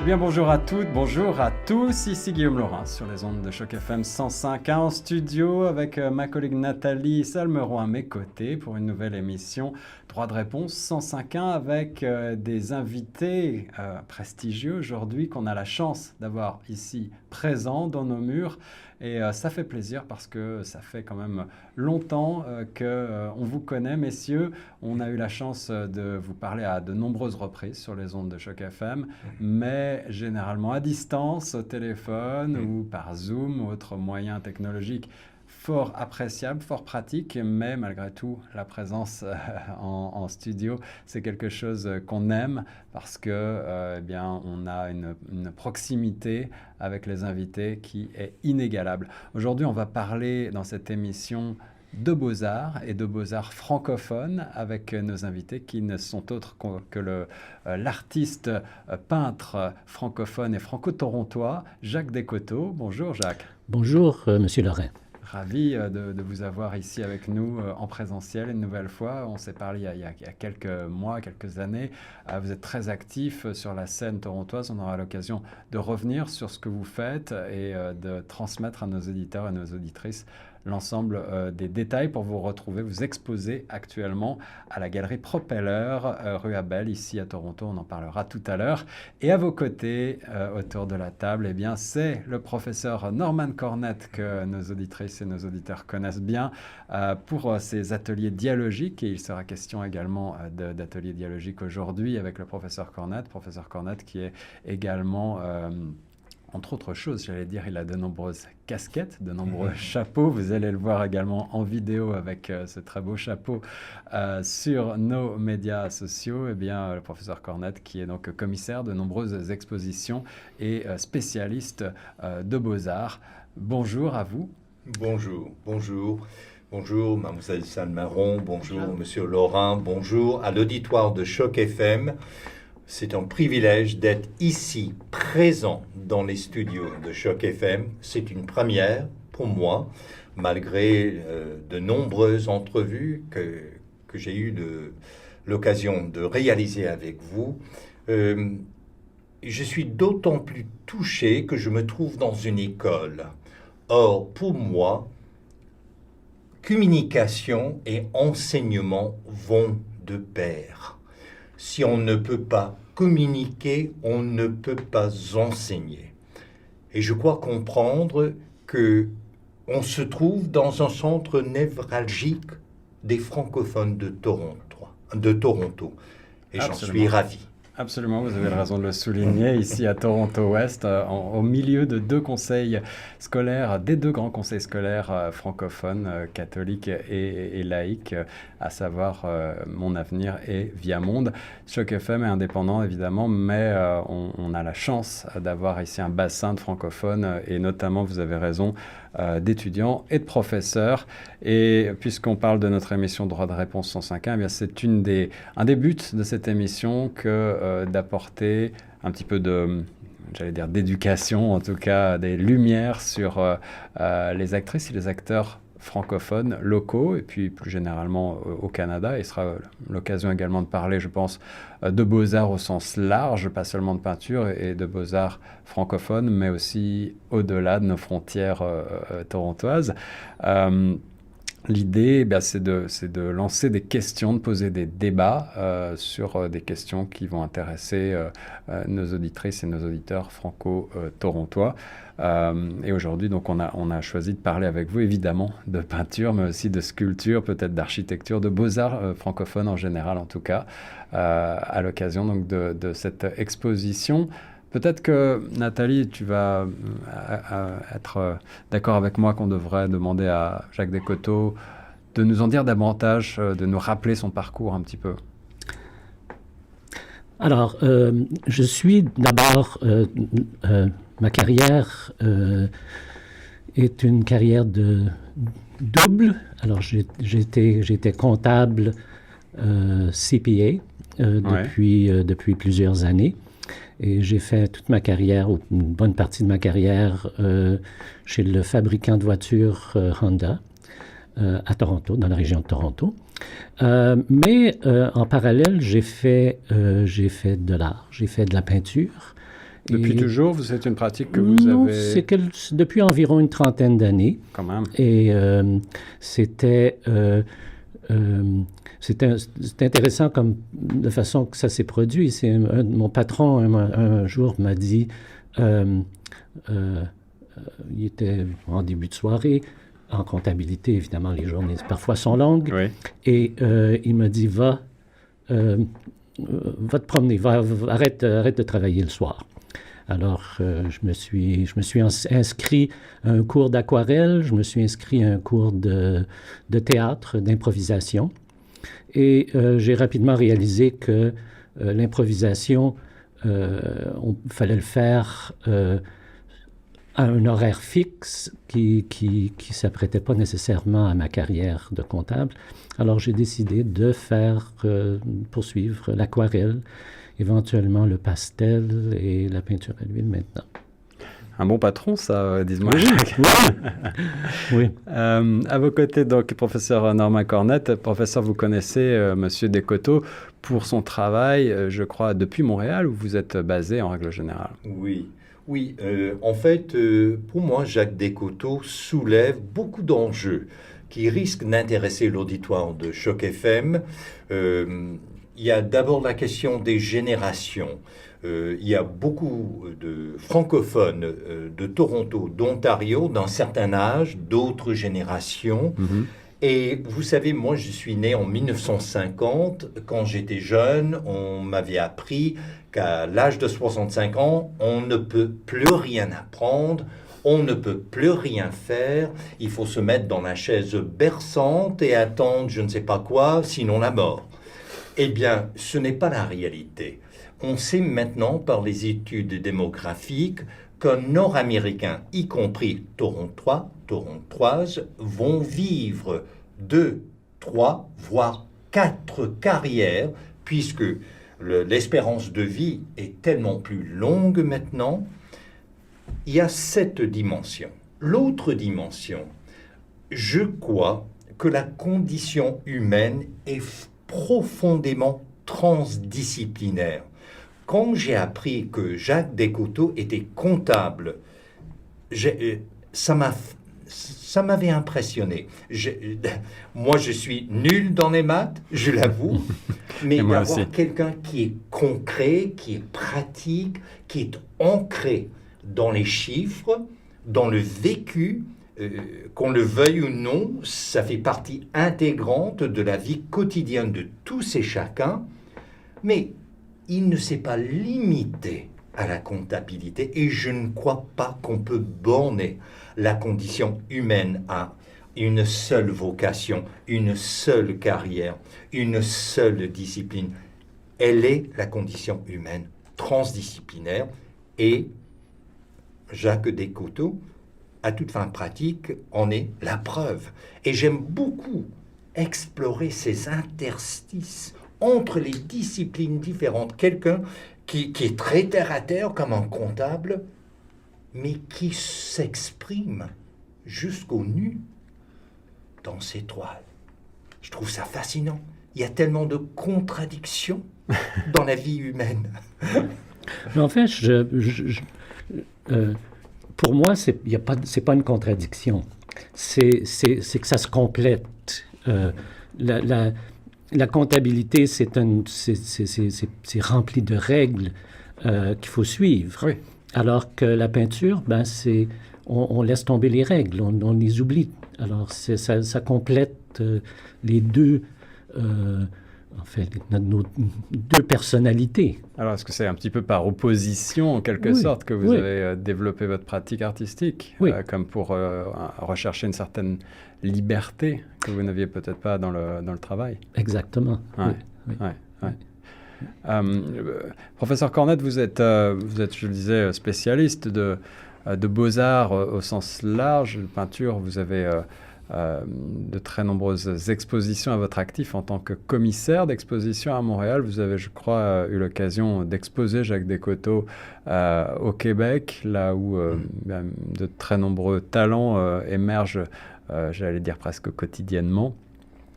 bien, bonjour à toutes, bonjour à tous, ici Guillaume Laurin sur les ondes de Choc FM 105.1 en studio avec ma collègue Nathalie Salmeron à mes côtés pour une nouvelle émission Droit de réponse 105.1 avec des invités prestigieux aujourd'hui qu'on a la chance d'avoir ici présents dans nos murs. Et ça fait plaisir parce que ça fait quand même longtemps qu'on vous connaît, messieurs. On a eu la chance de vous parler à de nombreuses reprises sur les ondes de Choc FM, mais généralement à distance, au téléphone ou par Zoom ou autre moyen technologique fort appréciable, fort pratique, mais malgré tout, la présence en studio, c'est quelque chose qu'on aime parce que, on a une proximité avec les invités qui est inégalable. Aujourd'hui, on va parler dans cette émission de beaux-arts et de beaux-arts francophones avec nos invités qui ne sont autres que l'artiste peintre francophone et franco-torontois Jacques Descoteaux. Bonjour Jacques. Bonjour Monsieur Laurin. Ravi de vous avoir ici avec nous en présentiel une nouvelle fois. On s'est parlé il y a quelques mois, quelques années. Vous êtes très actif sur la scène torontoise. On aura l'occasion de revenir sur ce que vous faites et de transmettre à nos auditeurs et nos auditrices l'ensemble des détails pour vous retrouver, vous exposer actuellement à la galerie Propeller, rue Abel, ici à Toronto. On en parlera tout à l'heure. Et à vos côtés, autour de la table, c'est le professeur Norman Cornett que nos auditrices et nos auditeurs connaissent bien pour ses ateliers dialogiques. Et il sera question également d'ateliers dialogiques aujourd'hui avec le professeur Cornett qui est également... entre autres choses, j'allais dire, il a de nombreuses casquettes, de nombreux chapeaux. Vous allez le voir également en vidéo avec ce très beau chapeau sur nos médias sociaux. Le professeur Cornett, qui est donc commissaire de nombreuses expositions et spécialiste de beaux-arts. Bonjour à vous. Bonjour. Bonjour, mademoiselle Salmeron. Bonjour, monsieur Laurin. Bonjour à l'auditoire de Choc FM. C'est un privilège d'être ici, présent dans les studios de Choc FM. C'est une première pour moi, malgré de nombreuses entrevues que j'ai eu l'occasion de réaliser avec vous. Je suis d'autant plus touché que je me trouve dans une école. Or, pour moi, communication et enseignement vont de pair. Si on ne peut pas communiquer, on ne peut pas enseigner. Et je crois comprendre que on se trouve dans un centre névralgique des francophones de Toronto. Et j'en suis ravi. Absolument, vous avez raison de le souligner. Ici à Toronto-Ouest, au milieu de deux conseils scolaires, des deux grands conseils scolaires francophones, catholiques et laïques, à savoir Mon Avenir et Viamonde. Choc FM est indépendant, évidemment, mais on a la chance d'avoir ici un bassin de francophones et notamment, vous avez raison, d'étudiants et de professeurs. Et puisqu'on parle de notre émission Droit de réponse 105.1, c'est un des buts de cette émission que d'apporter un petit peu d'éducation, en tout cas des lumières sur les actrices et les acteurs francophones locaux et puis plus généralement au Canada. Il sera l'occasion également de parler, je pense, de beaux-arts au sens large, pas seulement de peinture et de beaux-arts francophones, mais aussi au-delà de nos frontières torontoises. L'idée, c'est de lancer des questions, de poser des débats sur des questions qui vont intéresser nos auditrices et nos auditeurs franco-torontois. Et aujourd'hui, donc, on a choisi de parler avec vous, évidemment, de peinture, mais aussi de sculpture, peut-être d'architecture, de beaux-arts francophones en général, en tout cas, à l'occasion donc, de cette exposition. Peut-être que, Nathalie, tu vas être d'accord avec moi qu'on devrait demander à Jacques Descoteaux de nous en dire davantage, de nous rappeler son parcours un petit peu. Alors, je suis d'abord... ma carrière est une carrière de double. Alors, j'étais comptable CPA depuis plusieurs années. Et j'ai fait toute ma carrière, ou une bonne partie de ma carrière, chez le fabricant de voitures Honda à Toronto, dans la région de Toronto. Mais en parallèle, j'ai fait de l'art, j'ai fait de la peinture. Depuis toujours, c'est une pratique que vous non, avez... c'est depuis environ une trentaine d'années. Quand même. Et c'était intéressant comme de façon que ça s'est produit. Mon patron un jour m'a dit, il était en début de soirée, en comptabilité, évidemment, les journées parfois sont longues, Oui. et il m'a dit, va te promener, arrête de travailler le soir. Alors, je me suis inscrit à un cours d'aquarelle, je me suis inscrit à un cours de théâtre, d'improvisation. Et j'ai rapidement réalisé que l'improvisation, il fallait le faire à un horaire fixe qui s'apprêtait pas nécessairement à ma carrière de comptable. Alors, j'ai décidé de poursuivre l'aquarelle, éventuellement le pastel et la peinture à l'huile maintenant. Un bon patron, ça, dis-moi. Oui. À vos côtés, donc, professeur Normand Cornette. Professeur, vous connaissez Monsieur Descoteaux pour son travail, je crois, depuis Montréal, où vous êtes basé en règle générale. Oui. En fait, pour moi, Jacques Descoteaux soulève beaucoup d'enjeux qui risquent d'intéresser l'auditoire de Choc FM. Il y a d'abord la question des générations. Il y a beaucoup de francophones de Toronto, d'Ontario, d'un certain âge, d'autres générations. Mm-hmm. Et vous savez, moi, je suis né en 1950. Quand j'étais jeune, on m'avait appris qu'à l'âge de 65 ans, on ne peut plus rien apprendre, on ne peut plus rien faire. Il faut se mettre dans la chaise berçante et attendre je ne sais pas quoi, sinon la mort. Eh bien, ce n'est pas la réalité. On sait maintenant par les études démographiques qu'un Nord-Américain, y compris Torontois, Torontoises, vont vivre 2, 3, voire 4 carrières, puisque l'espérance de vie est tellement plus longue maintenant. Il y a cette dimension. L'autre dimension, je crois que la condition humaine est profondément transdisciplinaire. Quand j'ai appris que Jacques Descoteaux était comptable, ça m'avait impressionné. Moi, je suis nul dans les maths, je l'avoue, mais d'avoir quelqu'un qui est concret, qui est pratique, qui est ancré dans les chiffres, dans le vécu, qu'on le veuille ou non, ça fait partie intégrante de la vie quotidienne de tous et chacun, mais il ne s'est pas limité à la comptabilité et je ne crois pas qu'on peut borner la condition humaine à une seule vocation, une seule carrière, une seule discipline. Elle est la condition humaine transdisciplinaire et Jacques Descoteaux, à toute fin pratique, en est la preuve. Et j'aime beaucoup explorer ces interstices entre les disciplines différentes. Quelqu'un qui est très terre-à-terre comme un comptable, mais qui s'exprime jusqu'au nu dans ses toiles. Je trouve ça fascinant. Il y a tellement de contradictions dans la vie humaine. Mais en fait, pour moi, c'est pas une contradiction. C'est que ça se complète. La comptabilité, c'est rempli de règles qu'il faut suivre. Oui. Alors que la peinture, on laisse tomber les règles, on les oublie. Alors, ça complète les deux, nos deux personnalités. Alors, est-ce que c'est un petit peu par opposition, en quelque sorte, que vous avez développé votre pratique artistique, comme pour rechercher une certaine liberté que vous n'aviez peut-être pas dans le travail? Exactement. Professeur Cornette, vous êtes, je le disais, spécialiste de beaux-arts au sens large, de peinture. Vous avez de très nombreuses expositions à votre actif en tant que commissaire d'exposition à Montréal. Vous avez, je crois, eu l'occasion d'exposer Jacques Descoteaux au Québec, là où de très nombreux talents émergent, j'allais dire presque quotidiennement.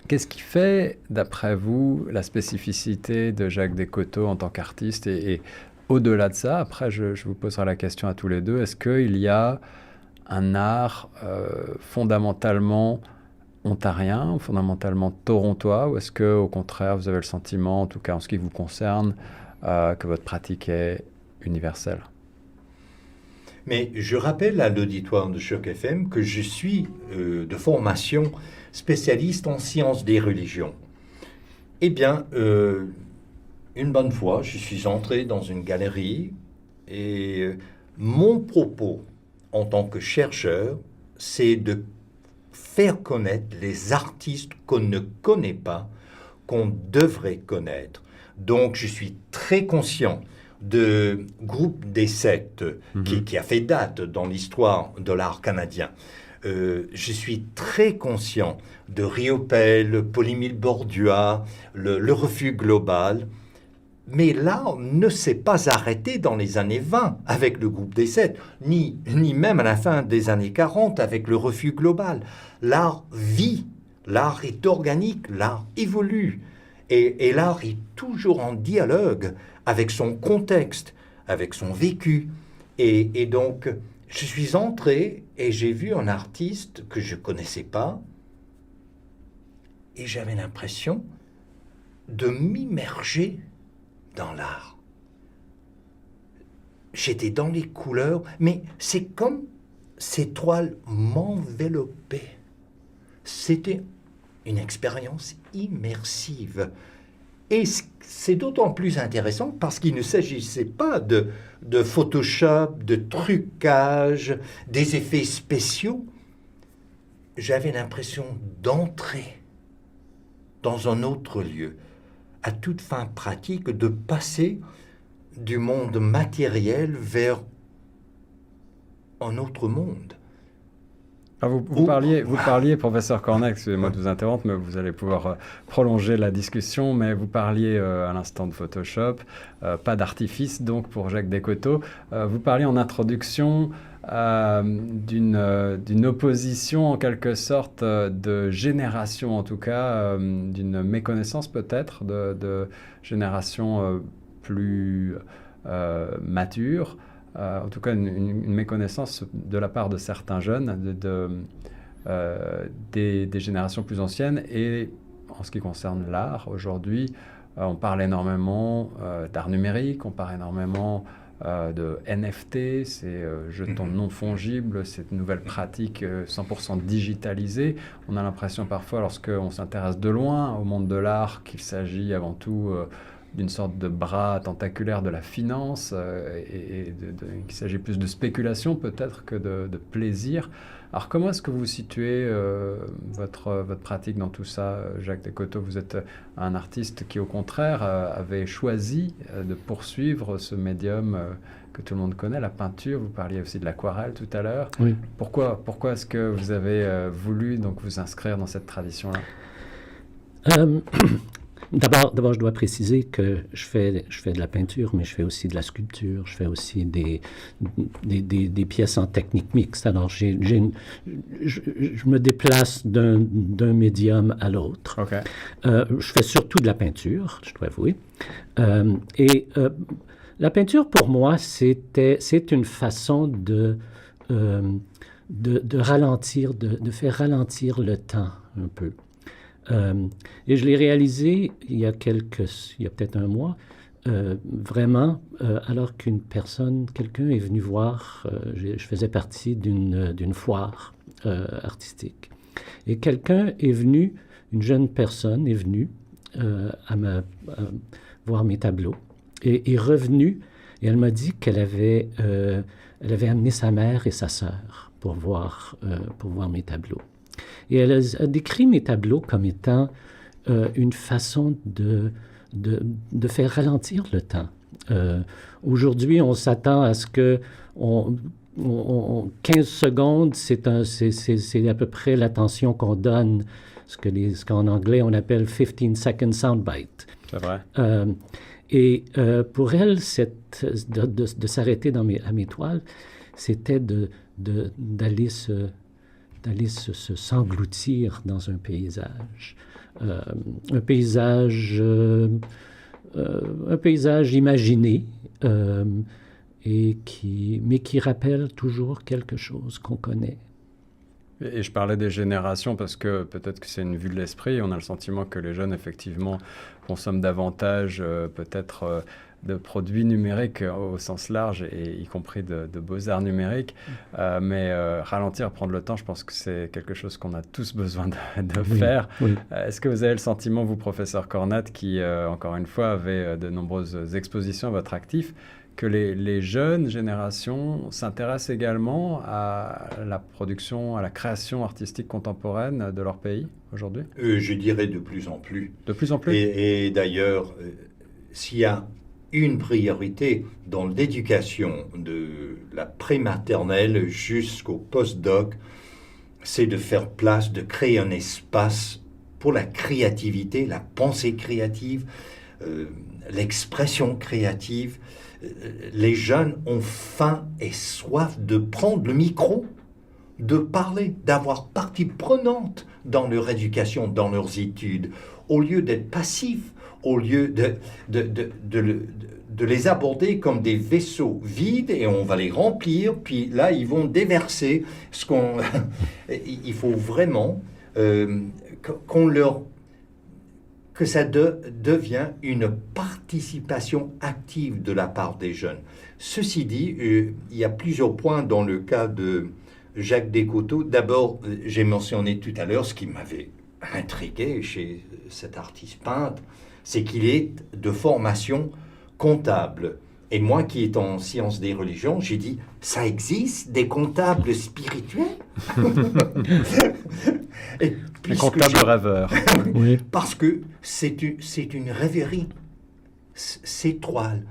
Qu'est-ce qui fait, d'après vous, la spécificité de Jacques Descoteaux en tant qu'artiste et au-delà de ça, après je vous poserai la question à tous les deux, est-ce qu'il y a un art fondamentalement ontarien, fondamentalement torontois, ou est-ce que au contraire vous avez le sentiment, en tout cas en ce qui vous concerne, que votre pratique est universelle? Mais je rappelle à l'auditoire de Choc FM que je suis de formation spécialiste en sciences des religions. Eh bien, une bonne fois, je suis entré dans une galerie et mon propos en tant que chercheur, c'est de faire connaître les artistes qu'on ne connaît pas, qu'on devrait connaître. Donc, je suis très conscient de groupe des Sept qui a fait date dans l'histoire de l'art canadien. Je suis très conscient de Riopelle, Paul-Émile Bordua, le Refus global. Mais l'art ne s'est pas arrêté dans les années 20 avec le groupe des Sept, ni même à la fin des années 40 avec le Refus global. L'art vit, l'art est organique, l'art évolue. Et l'art est toujours en dialogue avec son contexte, avec son vécu. Et donc, je suis entré et j'ai vu un artiste que je ne connaissais pas. Et j'avais l'impression de m'immerger dans l'art. J'étais dans les couleurs, mais c'est comme ces toiles m'enveloppaient. C'était une expérience immersive. Et c'est d'autant plus intéressant parce qu'il ne s'agissait pas de Photoshop, de trucage, des effets spéciaux. J'avais l'impression d'entrer dans un autre lieu, à toute fin pratique, de passer du monde matériel vers un autre monde. Alors vous parliez, professeur Cornac, excusez-moi de vous interrompre, mais vous allez pouvoir prolonger la discussion, mais vous parliez à l'instant de Photoshop, pas d'artifice donc pour Jacques Descoteaux. Vous parliez en introduction d'une opposition en quelque sorte de génération, en tout cas d'une méconnaissance peut-être de génération plus mature. En tout cas une méconnaissance de la part de certains jeunes des générations plus anciennes. Et en ce qui concerne l'art, aujourd'hui, on parle énormément d'art numérique, on parle énormément de NFT, ces jetons non fongibles, cette nouvelle pratique 100% digitalisée. On a l'impression parfois, lorsqu'on s'intéresse de loin au monde de l'art, qu'il s'agit avant tout d'une sorte de bras tentaculaire de la finance et qu'il s'agit plus de spéculation peut-être que de plaisir. Alors comment est-ce que vous situez votre pratique dans tout ça, Jacques Descoteaux? Vous êtes un artiste qui au contraire avait choisi de poursuivre ce médium que tout le monde connaît, la peinture. Vous parliez aussi de l'aquarelle tout à l'heure. Oui. Pourquoi est-ce que vous avez voulu donc vous inscrire dans cette tradition-là? D'abord, je dois préciser que je fais de la peinture, mais je fais aussi de la sculpture, je fais aussi des pièces en technique mixte. Alors, je me déplace d'un médium à l'autre. Okay. Je fais surtout de la peinture, je dois avouer. La peinture, pour moi, c'est une façon de ralentir, de faire ralentir le temps un peu. Et je l'ai réalisé il y a peut-être un mois, vraiment, alors quelqu'un est venu voir, je faisais partie d'une foire artistique. Et une jeune personne est venue voir mes tableaux et est revenue, et elle m'a dit qu'elle avait amené sa mère et sa sœur pour voir mes tableaux. Et elle a décrit mes tableaux comme étant une façon de faire ralentir le temps. Aujourd'hui, on s'attend à ce que 15 secondes, c'est à peu près l'attention qu'on donne, ce qu'en anglais on appelle 15-second soundbite. C'est vrai. Pour elle, de s'arrêter à mes toiles, c'était d'aller s'engloutir dans un paysage. Un paysage imaginé, mais qui rappelle toujours quelque chose qu'on connaît. Et je parlais des générations parce que peut-être que c'est une vue de l'esprit. On a le sentiment que les jeunes, effectivement, consomment davantage peut-être de produits numériques au sens large, et y compris de beaux-arts numériques. Mais ralentir, prendre le temps, je pense que c'est quelque chose qu'on a tous besoin de faire. Oui. Est-ce que vous avez le sentiment, vous, professeur Cornat, qui, encore une fois, avait de nombreuses expositions à votre actif, que les jeunes générations s'intéressent également à la production, à la création artistique contemporaine de leur pays aujourd'hui? Je dirais de plus en plus. De plus en plus? Et d'ailleurs, s'il y a une priorité dans l'éducation de la prématernelle jusqu'au post-doc, c'est de faire place, de créer un espace pour la créativité, la pensée créative, l'expression créative. Les jeunes ont faim et soif de prendre le micro, de parler, d'avoir partie prenante dans leur éducation, dans leurs études, au lieu d'être passifs, au lieu de les aborder comme des vaisseaux vides et on va les remplir, puis là, ils vont déverser ce qu'on... Il faut vraiment que ça devient une participation active de la part des jeunes. Ceci dit, il y a plusieurs points dans le cas de Jacques Descoteaux. D'abord, j'ai mentionné tout à l'heure ce qui m'avait intrigué chez cet artiste peintre, c'est qu'il est de formation comptable. Et moi qui est en sciences des religions, j'ai dit, ça existe des comptables spirituels? Et un comptable rêveur. Oui. Parce que c'est une rêverie. Ces toiles,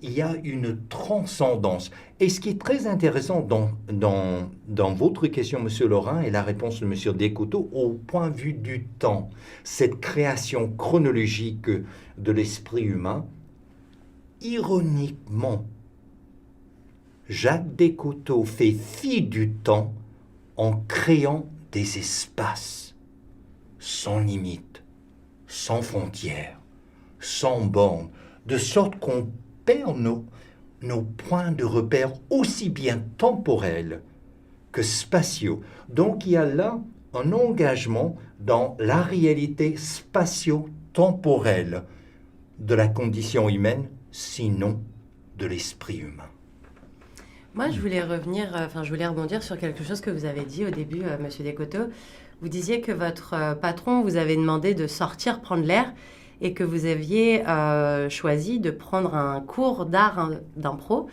il y a une transcendance. Et ce qui est très intéressant dans votre question, M. Lorrain, et la réponse de M. Descoteaux, au point de vue du temps, cette création chronologique de l'esprit humain, ironiquement, Jacques Descoteaux fait fi du temps en créant des espaces sans limite, sans frontières, sans bornes, de sorte qu'on perd nos points de repère aussi bien temporels que spatiaux. Donc il y a là un engagement dans la réalité spatio-temporelle de la condition humaine, sinon de l'esprit humain. Moi, je voulais rebondir sur quelque chose que vous avez dit au début, Monsieur Descoteaux. Vous disiez que votre patron vous avait demandé de sortir prendre l'air et que vous aviez choisi de prendre un cours d'art d'impro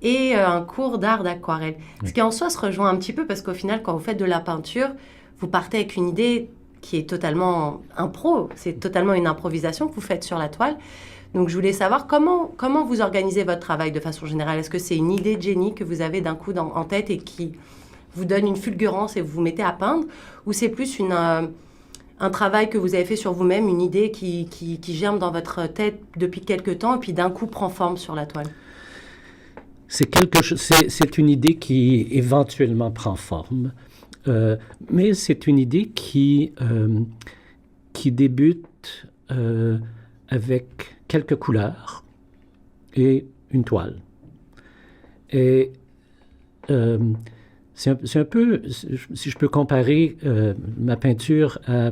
et un cours d'art d'aquarelle. Oui. Ce qui en soi se rejoint un petit peu parce qu'au final, quand vous faites de la peinture, vous partez avec une idée qui est totalement impro, c'est totalement une improvisation que vous faites sur la toile. Donc, je voulais savoir comment vous organisez votre travail de façon générale. Est-ce que c'est une idée de génie que vous avez d'un coup en tête et qui vous donne une fulgurance et vous vous mettez à peindre? Ou c'est plus un travail que vous avez fait sur vous-même, une idée qui germe dans votre tête depuis quelque temps et puis d'un coup prend forme sur la toile? C'est une idée qui éventuellement prend forme, mais c'est une idée qui débute avec quelques couleurs et une toile. Et c'est un peu, si je peux comparer ma peinture à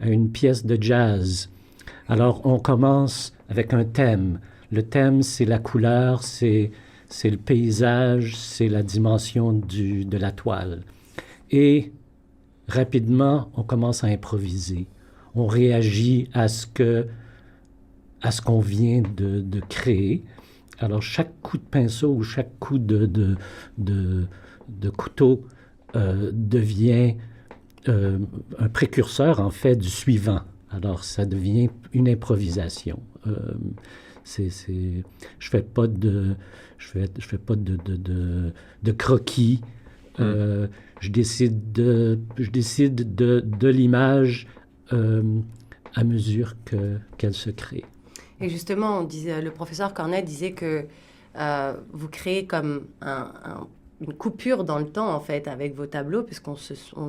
une pièce de jazz. Alors, on commence avec un thème. Le thème, c'est la couleur, c'est le paysage, c'est la dimension de la toile. Et rapidement, on commence à improviser. On réagit à ce qu'on vient de créer. Alors, chaque coup de pinceau ou chaque coup de couteau devient un précurseur, en fait, du suivant. Alors, ça devient une improvisation. Je fais pas de croquis. Je décide de l'image à mesure qu'elle se crée. Et justement, le professeur Cornet disait que vous créez comme une coupure dans le temps, en fait, avec vos tableaux, puisqu'on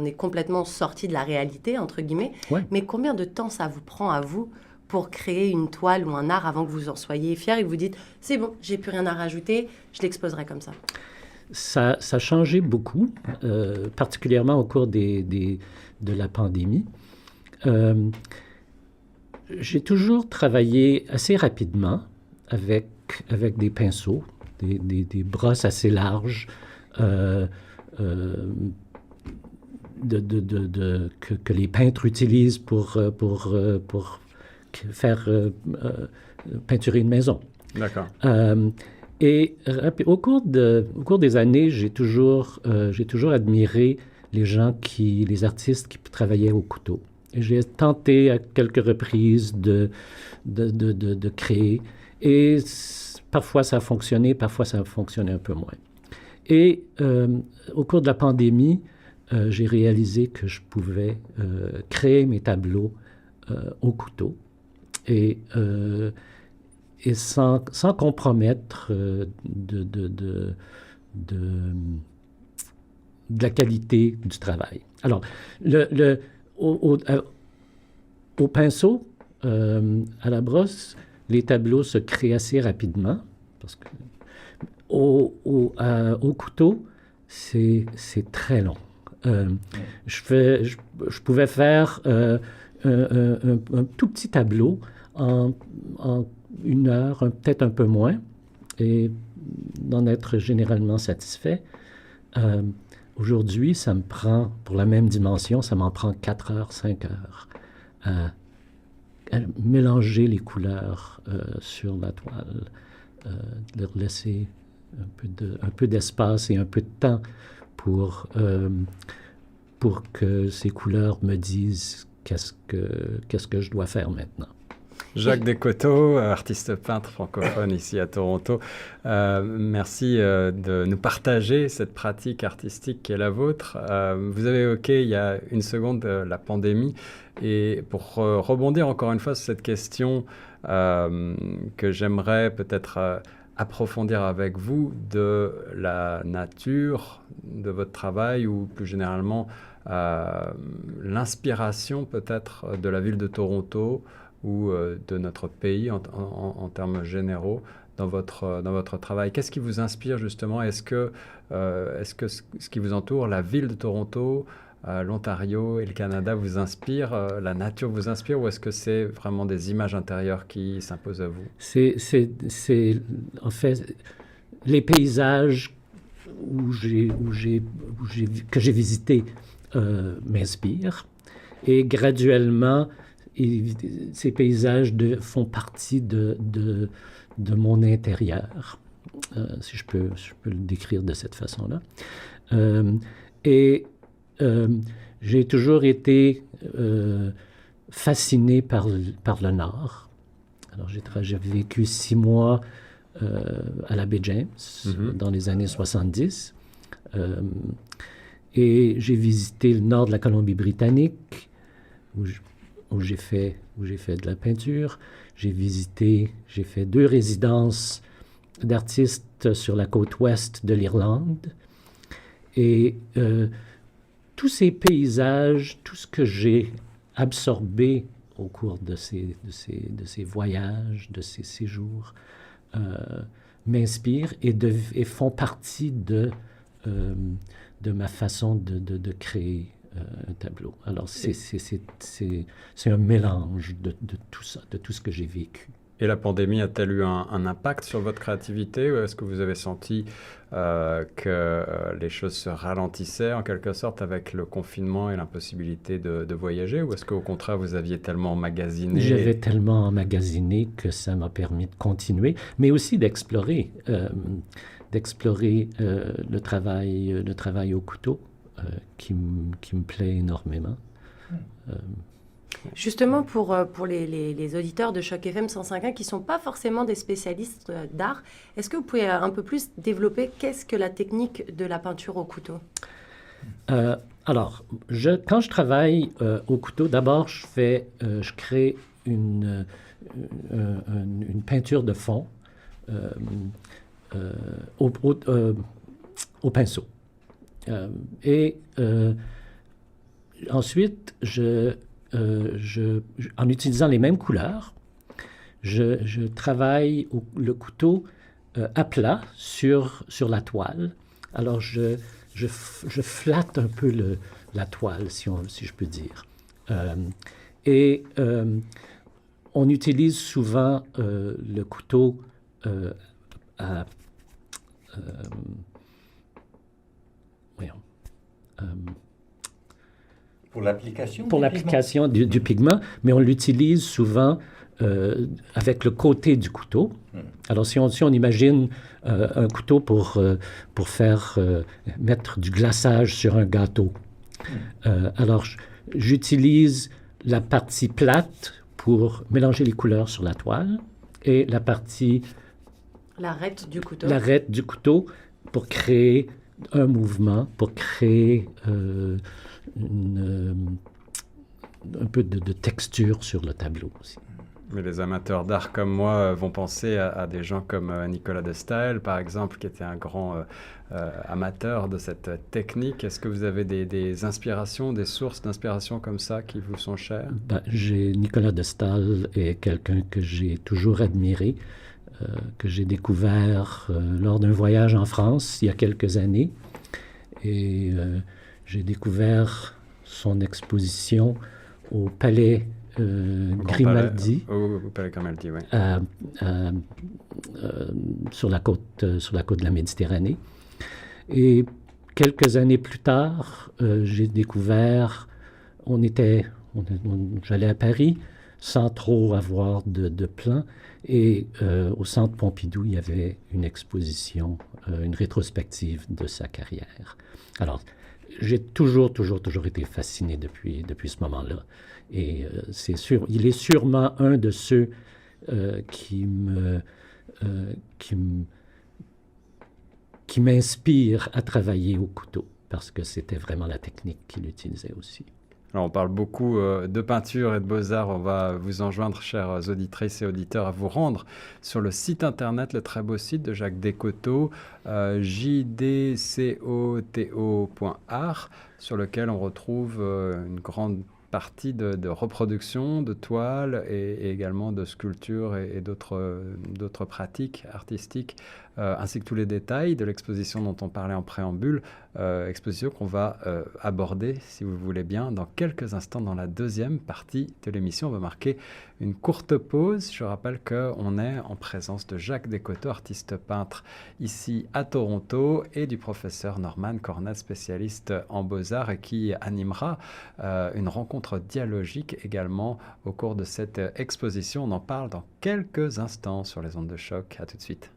est complètement sorti de la réalité, entre guillemets. Ouais. Mais combien de temps ça vous prend à vous pour créer une toile ou un art avant que vous en soyez fier et que vous dites « c'est bon, j'ai plus rien à rajouter, je l'exposerai comme ça ». Ça a changé beaucoup, particulièrement au cours de la pandémie. J'ai toujours travaillé assez rapidement avec des pinceaux, des brosses assez larges que les peintres utilisent pour faire peinturer une maison. D'accord. Et au cours des années, j'ai toujours admiré les artistes qui travaillaient au couteau. Et j'ai tenté à quelques reprises de créer. Et parfois ça a fonctionné, parfois ça a fonctionné un peu moins. Et au cours de la pandémie, j'ai réalisé que je pouvais créer mes tableaux au couteau. Et sans compromettre de la qualité du travail. Alors, au pinceau, à la brosse, les tableaux se créent assez rapidement. Parce que au couteau, c'est très long. Je pouvais faire un tout petit tableau en 1 heure, peut-être un peu moins, et d'en être généralement satisfait. Aujourd'hui, ça me prend, pour la même dimension, ça m'en prend 4 heures, 5 heures à mélanger les couleurs sur la toile, leur laisser un peu d'espace et un peu de temps pour que ces couleurs me disent qu'est-ce que je dois faire maintenant. Jacques Descoteaux, artiste peintre francophone ici à Toronto. Merci de nous partager cette pratique artistique qui est la vôtre. Vous avez évoqué il y a une seconde la pandémie. Et pour rebondir encore une fois sur cette question que j'aimerais peut-être approfondir avec vous de la nature de votre travail ou plus généralement l'inspiration peut-être de la ville de Toronto ou de notre pays en termes généraux dans votre travail. Qu'est-ce qui vous inspire justement? Est-ce que ce qui vous entoure, la ville de Toronto, l'Ontario et le Canada vous inspire, la nature vous inspire, ou est-ce que c'est vraiment des images intérieures qui s'imposent à vous? C'est en fait les paysages que j'ai visités m'inspirent, et graduellement ces paysages font partie de mon intérieur, si je peux le décrire de cette façon-là. J'ai toujours été fasciné par le Nord. Alors, j'ai vécu 6 mois à la baie James dans les années 70. Et j'ai visité le nord de la Colombie-Britannique, où j'ai fait de la peinture. J'ai fait 2 résidences d'artistes sur la côte ouest de l'Irlande. Et tous ces paysages, tout ce que j'ai absorbé au cours de ces voyages, de ces séjours, m'inspirent et font partie de ma façon de créer un tableau. Alors, c'est un mélange de tout ça, de tout ce que j'ai vécu. Et la pandémie a-t-elle eu un impact sur votre créativité, ou est-ce que vous avez senti que les choses se ralentissaient en quelque sorte avec le confinement et l'impossibilité de voyager, ou est-ce qu'au contraire vous aviez tellement emmagasiné? J'avais tellement emmagasiné que ça m'a permis de continuer, mais aussi d'explorer le travail au couteau qui me plaît énormément. Justement, pour les auditeurs de Choc FM 105.1 qui ne sont pas forcément des spécialistes d'art, est-ce que vous pouvez un peu plus développer qu'est-ce que la technique de la peinture au couteau? Alors, quand je travaille au couteau, d'abord, je crée une peinture de fond au pinceau. Ensuite, en utilisant les mêmes couleurs, je travaille le couteau à plat sur la toile. Alors, je flatte un peu la toile, si je peux dire. On utilise souvent le couteau pour l'application du pigment, mais on l'utilise souvent avec le côté du couteau. Alors, si on imagine un couteau pour faire mettre du glaçage sur un gâteau, alors j'utilise la partie plate pour mélanger les couleurs sur la toile et la partie... L'arête du couteau. L'arête du couteau pour créer un mouvement, pour créer un peu de texture sur le tableau aussi. Mais les amateurs d'art comme moi vont penser à des gens comme Nicolas de Staël, par exemple, qui était un grand amateur de cette technique. Est-ce que vous avez des inspirations, des sources d'inspiration comme ça qui vous sont chères? Nicolas de Staël est quelqu'un que j'ai toujours admiré, que j'ai découvert lors d'un voyage en France il y a quelques années. Et j'ai découvre son exposition au Palais Grimaldi. Au Palais Grimaldi, oui. Sur la côte de la Méditerranée. Et quelques années plus tard, j'ai découvert, j'allais à Paris sans trop avoir de plan. Et au Centre Pompidou, il y avait une exposition, une rétrospective de sa carrière. Alors, j'ai toujours été fasciné depuis ce moment-là. Et c'est sûr, il est sûrement un de ceux qui m'inspire à travailler au couteau, parce que c'était vraiment la technique qu'il utilisait aussi. Alors, on parle beaucoup de peinture et de beaux-arts. On va vous enjoindre, chères auditrices et auditeurs, à vous rendre sur le site internet, le très beau site de Jacques Descoteaux, jdcoto.art, sur lequel on retrouve une grande partie de reproduction, de toiles et également de sculptures et d'autres pratiques artistiques, ainsi que tous les détails de l'exposition dont on parlait en préambule, exposition qu'on va aborder, si vous voulez bien, dans quelques instants dans la deuxième partie de l'émission. On va marquer une courte pause. Je rappelle qu'on est en présence de Jacques Descoteaux, artiste peintre ici à Toronto, et du professeur Norman Cornette, spécialiste en beaux-arts et qui animera une rencontre dialogique également au cours de cette exposition. On en parle dans quelques instants sur les ondes de choc. À tout de suite.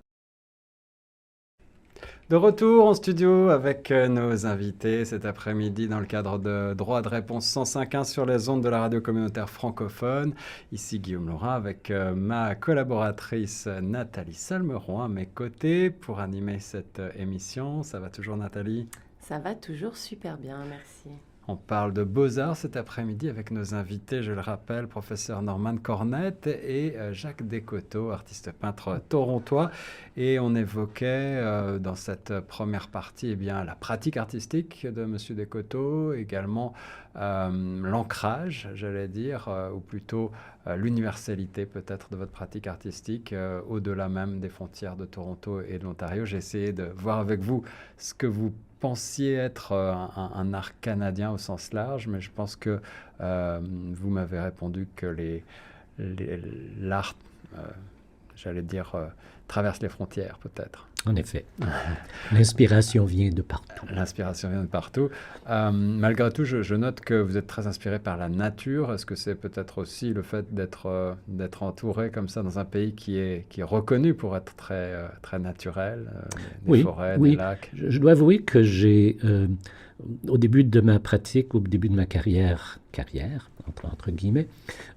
De retour en studio avec nos invités cet après-midi dans le cadre de Droit de réponse 105.1 sur les ondes de la radio communautaire francophone. Ici Guillaume Laurin avec ma collaboratrice Nathalie Salmeron à mes côtés pour animer cette émission. Ça va toujours, Nathalie? Ça va toujours super bien, merci. On parle de beaux-arts cet après-midi avec nos invités, je le rappelle, professeur Norman Cornette et Jacques Descoteaux, artiste peintre torontois. Et on évoquait dans cette première partie la pratique artistique de M. Descoteaux, également l'ancrage, j'allais dire, ou plutôt l'universalité peut-être de votre pratique artistique, au-delà même des frontières de Toronto et de l'Ontario. J'ai essayé de voir avec vous ce que vous pensiez être un art canadien au sens large, mais je pense que vous m'avez répondu que l'art, j'allais dire, traverse les frontières peut-être. En effet. L'inspiration vient de partout. L'inspiration vient de partout. Malgré tout, je note que vous êtes très inspiré par la nature. Est-ce que c'est peut-être aussi le fait d'être entouré comme ça dans un pays qui est reconnu pour être très naturel, des forêts, des lacs? Je dois avouer que j'ai, au début de ma pratique, au début de ma carrière entre guillemets,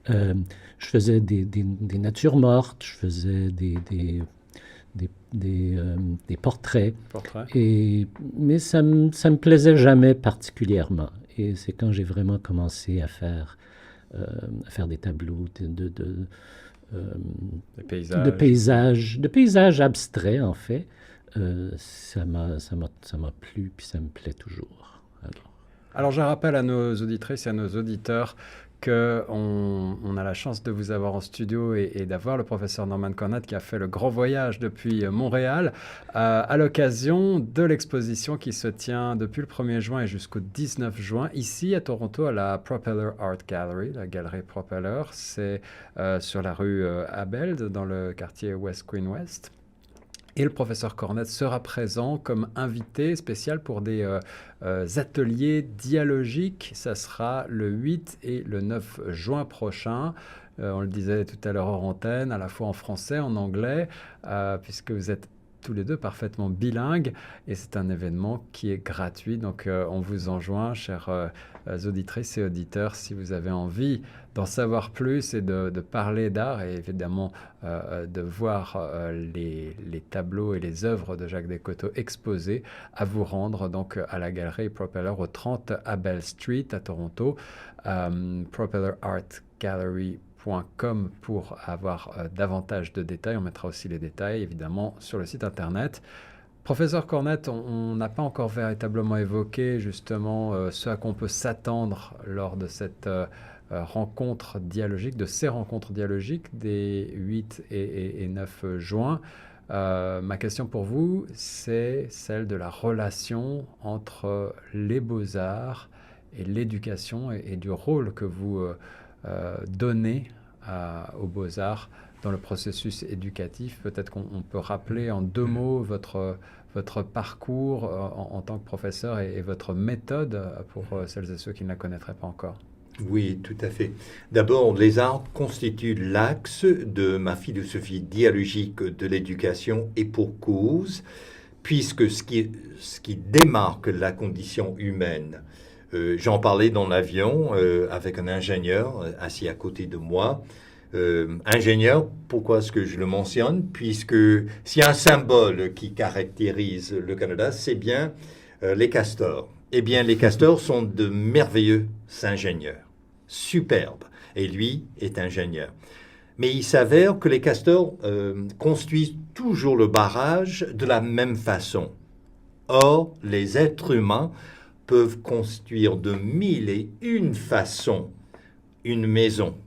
je faisais des natures mortes, je faisais des portraits. Mais ça me plaisait jamais particulièrement. Et c'est quand j'ai vraiment commencé à faire des tableaux de paysages abstraits, en fait. Ça m'a plu, puis ça me plaît toujours. Alors, je rappelle à nos auditrices et à nos auditeurs qu'on a la chance de vous avoir en studio et d'avoir le professeur Norman Cornett qui a fait le grand voyage depuis Montréal à l'occasion de l'exposition qui se tient depuis le 1er juin et jusqu'au 19 juin ici à Toronto à la Propeller Art Gallery, la galerie Propeller. C'est sur la rue Abel dans le quartier West Queen West. Et le professeur Cornett sera présent comme invité spécial pour des ateliers dialogiques. Ça sera le 8 et le 9 juin prochain. On le disait tout à l'heure hors antenne, à la fois en français, en anglais, puisque vous êtes tous les deux parfaitement bilingues. Et c'est un événement qui est gratuit. Donc on vous enjoint, chers auditrices et auditeurs, si vous avez envie d'en savoir plus et de parler d'art et évidemment de voir les tableaux et les œuvres de Jacques Descoteaux exposés, à vous rendre donc à la galerie Propeller au 30 Abel Street à Toronto, propellerartgallery.com pour avoir davantage de détails. On mettra aussi les détails évidemment sur le site internet. Professeur Cornett, on n'a pas encore véritablement évoqué justement ce à quoi on peut s'attendre lors de cette rencontre dialogique, de ces rencontres dialogiques des 8 et 9 juin. Ma question pour vous, c'est celle de la relation entre les beaux-arts et l'éducation et du rôle que vous donnez aux beaux-arts dans le processus éducatif. Peut-être qu'on peut rappeler en 2 mots votre parcours en tant que professeur et votre méthode pour celles et ceux qui ne la connaîtraient pas encore. Oui, tout à fait. D'abord, les arts constituent l'axe de ma philosophie dialogique de l'éducation et pour cause, puisque ce qui démarque la condition humaine, j'en parlais dans l'avion avec un ingénieur assis à côté de moi. Ingénieur, pourquoi est-ce que je le mentionne? Puisque s'il y a un symbole qui caractérise le Canada, c'est bien les castors. Eh bien, les castors sont de merveilleux ingénieurs. Superbe. Et lui est ingénieur. Mais il s'avère que les castors construisent toujours le barrage de la même façon. Or, les êtres humains peuvent construire de 1001 façons une maison,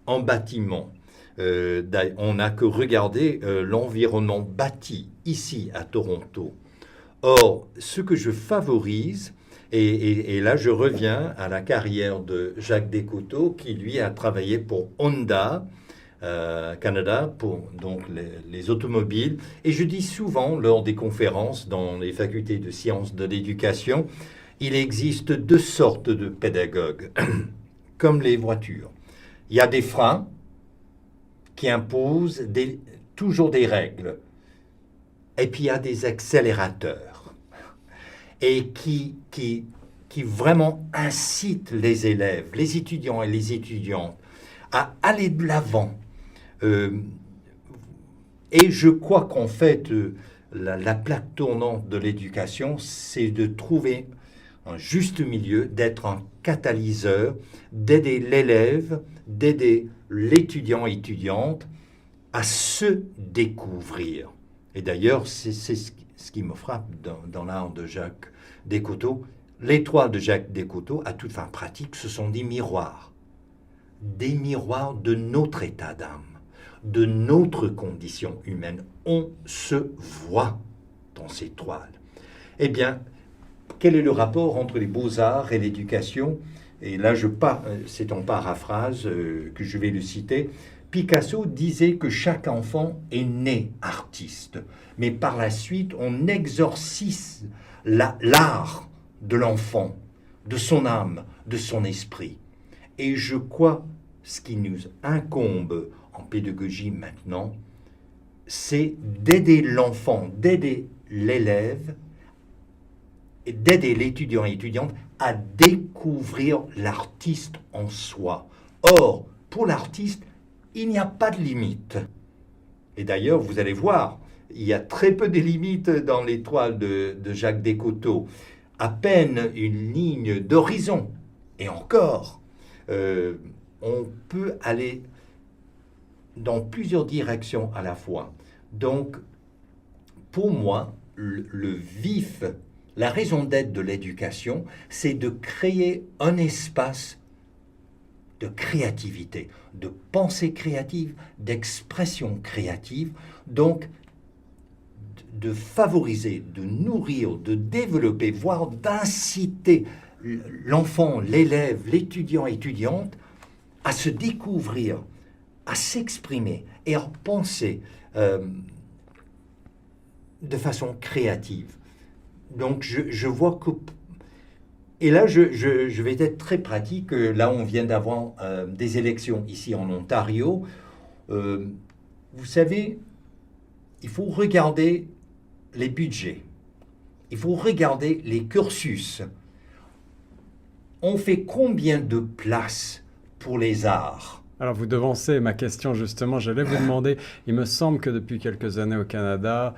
un bâtiment. On n'a que regarder l'environnement bâti ici à Toronto. Or, ce que je favorise, et là, je reviens à la carrière de Jacques Descoteaux, qui, lui, a travaillé pour Honda, Canada, pour donc les automobiles. Et je dis souvent, lors des conférences dans les facultés de sciences de l'éducation, il existe 2 sortes de pédagogues, comme les voitures. Il y a des freins qui imposent toujours des règles. Et puis, il y a des accélérateurs. Et qui vraiment incite les élèves, les étudiants et les étudiantes à aller de l'avant. Et je crois qu'en fait, la plaque tournante de l'éducation, c'est de trouver un juste milieu, d'être un catalyseur, d'aider l'élève, d'aider l'étudiant et étudiante à se découvrir. Et d'ailleurs, c'est ce qui me frappe dans l'art de Jacques Descoteaux. Les toiles de Jacques Descoteaux, à toute fin pratique, ce sont des miroirs de notre état d'âme, de notre condition humaine. On se voit dans ces toiles. Eh bien, quel est le rapport entre les beaux-arts et l'éducation? Et là, c'est en paraphrase que je vais le citer. Picasso disait que chaque enfant est né artiste, mais par la suite, on exorcise l'art de l'enfant, de son âme, de son esprit. Et je crois, ce qui nous incombe en pédagogie maintenant, c'est d'aider l'enfant, d'aider l'élève, et d'aider l'étudiant et l'étudiante à découvrir l'artiste en soi. Or, pour l'artiste, il n'y a pas de limite. Et d'ailleurs, vous allez voir, il y a très peu de limites dans les toiles de Jacques Descoteaux. À peine une ligne d'horizon. Et encore, on peut aller dans plusieurs directions à la fois. Donc, pour moi, la raison d'être de l'éducation, c'est de créer un espace de créativité, de pensée créative, d'expression créative, donc de favoriser, de nourrir, de développer, voire d'inciter l'enfant, l'élève, l'étudiant, étudiante à se découvrir, à s'exprimer et à penser de façon créative. Donc je vois que... Et là, je vais être très pratique. Là, on vient d'avoir des élections ici en Ontario. Vous savez, il faut regarder les budgets. Il faut regarder les cursus. On fait combien de places pour les arts? Alors, vous devancez ma question, justement. J'allais vous demander, il me semble que depuis quelques années au Canada,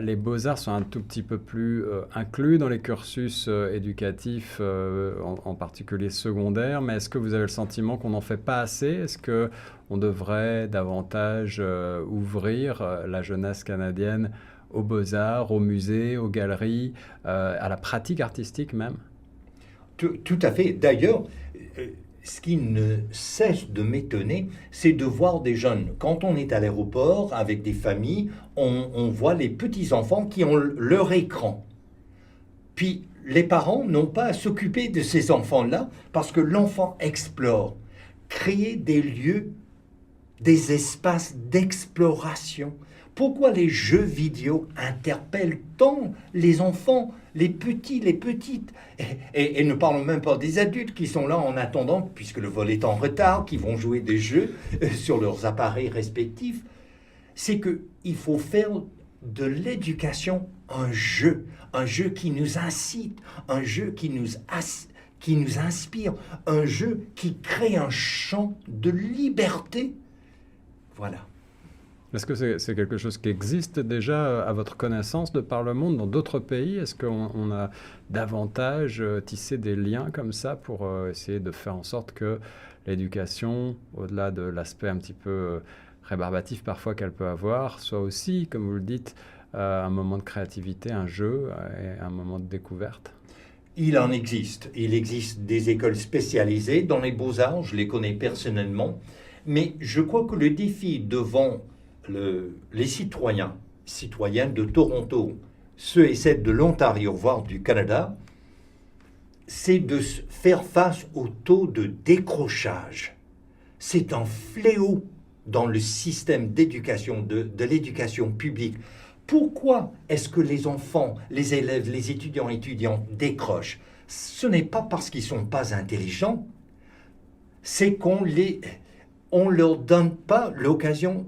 les beaux-arts sont un tout petit peu plus inclus dans les cursus éducatifs, en particulier secondaires. Mais est-ce que vous avez le sentiment qu'on n'en fait pas assez? Est-ce qu'on devrait davantage ouvrir la jeunesse canadienne aux beaux-arts, aux musées, aux galeries, à la pratique artistique même? Tout à fait. D'ailleurs, ce qui ne cesse de m'étonner, c'est de voir des jeunes. Quand on est à l'aéroport avec des familles, on voit les petits-enfants qui ont leur écran. Puis les parents n'ont pas à s'occuper de ces enfants-là parce que l'enfant explore. Créer des lieux, des espaces d'exploration. Pourquoi les jeux vidéo interpellent tant les enfants, les petits, les petites, et ne parlons même pas des adultes qui sont là en attendant, puisque le vol est en retard, qui vont jouer des jeux sur leurs appareils respectifs. C'est qu'il faut faire de l'éducation un jeu qui nous incite, un jeu qui nous inspire, un jeu qui crée un champ de liberté. Voilà. Est-ce que c'est quelque chose qui existe déjà à votre connaissance de par le monde dans d'autres pays? Est-ce qu'on a davantage tissé des liens comme ça pour essayer de faire en sorte que l'éducation, au-delà de l'aspect un petit peu rébarbatif parfois qu'elle peut avoir, soit aussi, comme vous le dites, un moment de créativité, un jeu et un moment de découverte? Il en existe. Il existe des écoles spécialisées dans les beaux-arts, je les connais personnellement, mais je crois que le défi devant les citoyens de Toronto, ceux et celles de l'Ontario, voire du Canada, c'est de faire face au taux de décrochage. C'est un fléau dans le système d'éducation, de l'éducation publique. Pourquoi est-ce que les enfants, les élèves, les étudiants et étudiantes décrochent? Ce n'est pas parce qu'ils ne sont pas intelligents, c'est qu'on leur donne pas l'occasion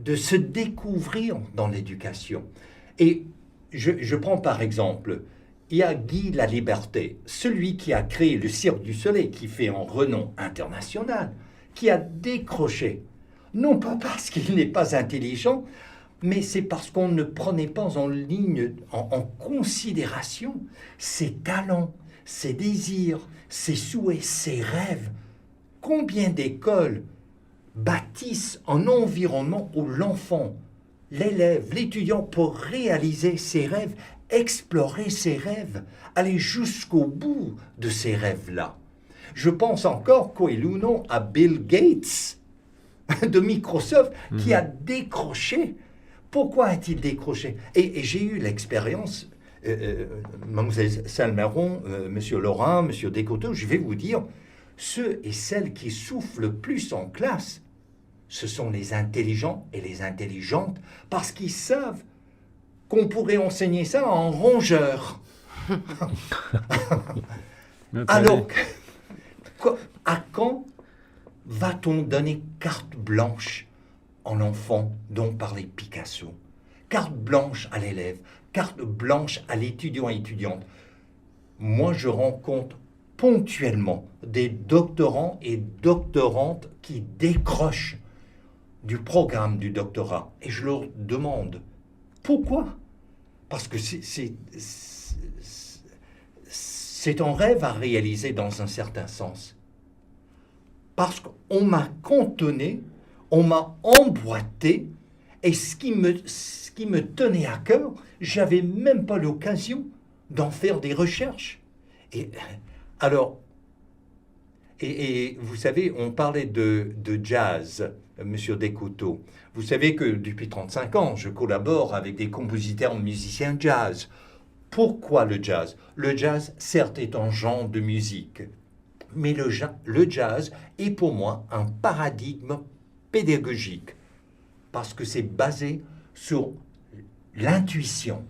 de se découvrir dans l'éducation. Et je prends par exemple, il y a Guy Laliberté, celui qui a créé le Cirque du Soleil, qui fait un renom international, qui a décroché, non pas parce qu'il n'est pas intelligent, mais c'est parce qu'on ne prenait pas en considération ses talents, ses désirs, ses souhaits, ses rêves. Combien d'écoles bâtissent un environnement où l'enfant, l'élève, l'étudiant peut réaliser ses rêves, explorer ses rêves, aller jusqu'au bout de ces rêves-là. Je pense encore, coelho non, à Bill Gates de Microsoft qui a décroché. Pourquoi a-t-il décroché? Et j'ai eu l'expérience, Mademoiselle Salmeron, Monsieur Laurent, Monsieur Descoteaux, je vais vous dire, ceux et celles qui souffrent le plus en classe, ce sont les intelligents et les intelligentes, parce qu'ils savent qu'on pourrait enseigner ça à un rongeur. Alors, à quand va-t-on donner carte blanche en enfant dont parlait Picasso? Carte blanche à l'élève, carte blanche à l'étudiant et étudiante. Moi, je rencontre ponctuellement des doctorants et doctorantes qui décrochent du programme du doctorat. Et je leur demande, pourquoi? Parce que c'est un rêve à réaliser dans un certain sens. Parce qu'on m'a cantonné, on m'a emboîté, et ce qui me tenait à cœur, j'avais même pas l'occasion d'en faire des recherches. Et alors, Et vous savez, on parlait de jazz, Monsieur Descoteaux. Vous savez que depuis 35 ans, je collabore avec des compositeurs musiciens jazz. Pourquoi le jazz? Le jazz, certes, est un genre de musique, mais le jazz est pour moi un paradigme pédagogique, parce que c'est basé sur l'intuition,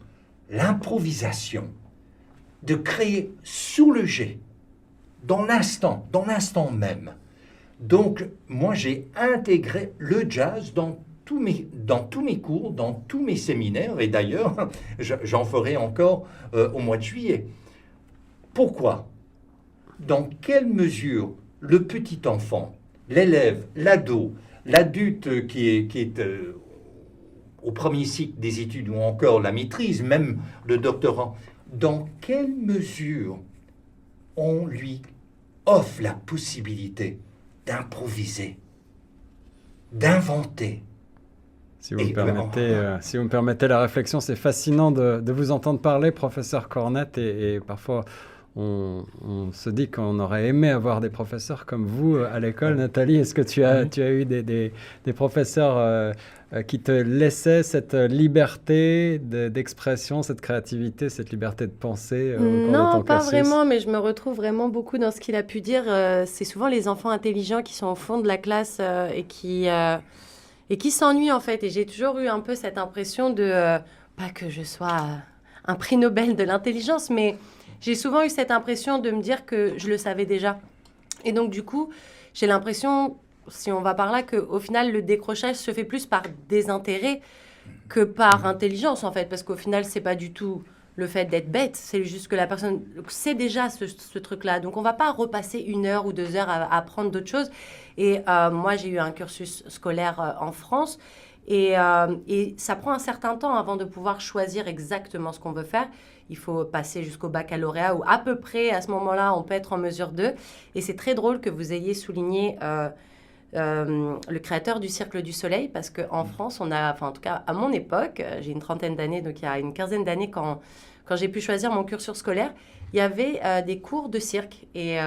l'improvisation, de créer sur le jet, dans l'instant même. Donc, moi, j'ai intégré le jazz dans tous mes cours, dans tous mes séminaires, et d'ailleurs, j'en ferai encore au mois de juillet. Pourquoi? Dans quelle mesure le petit enfant, l'élève, l'ado, l'adulte qui est au premier cycle des études ou encore la maîtrise, même le doctorat, dans quelle mesure on lui offre la possibilité d'improviser, d'inventer? Si vous me permettez la réflexion, c'est fascinant de vous entendre parler, professeur Cornette, et parfois on se dit qu'on aurait aimé avoir des professeurs comme vous à l'école. Nathalie, est-ce que tu as eu des professeurs qui te laissaient cette liberté d'expression, cette créativité, cette liberté de penser au cours de ton Non, pas cursus? vraiment, mais je me retrouve vraiment beaucoup dans ce qu'il a pu dire. C'est souvent les enfants intelligents qui sont au fond de la classe et qui s'ennuient en fait. Et j'ai toujours eu un peu cette impression de, pas que je sois un prix Nobel de l'intelligence, mais j'ai souvent eu cette impression de me dire que je le savais déjà. Et donc du coup, j'ai l'impression, si on va par là, qu'au final, le décrochage se fait plus par désintérêt que par intelligence en fait. Parce qu'au final, c'est pas du tout le fait d'être bête, c'est juste que la personne sait déjà ce truc-là. Donc on va pas repasser 1 heure ou 2 heures à apprendre d'autres choses. Et moi, j'ai eu un cursus scolaire en France. Et ça prend un certain temps avant de pouvoir choisir exactement ce qu'on veut faire. Il faut passer jusqu'au baccalauréat où à peu près à ce moment-là, on peut être en mesure de. Et c'est très drôle que vous ayez souligné le créateur du Cercle du Soleil parce qu'en France, on a, enfin en tout cas à mon époque, j'ai une trentaine d'années, donc il y a une quinzaine d'années quand j'ai pu choisir mon cursus scolaire, il y avait des cours de cirque. Et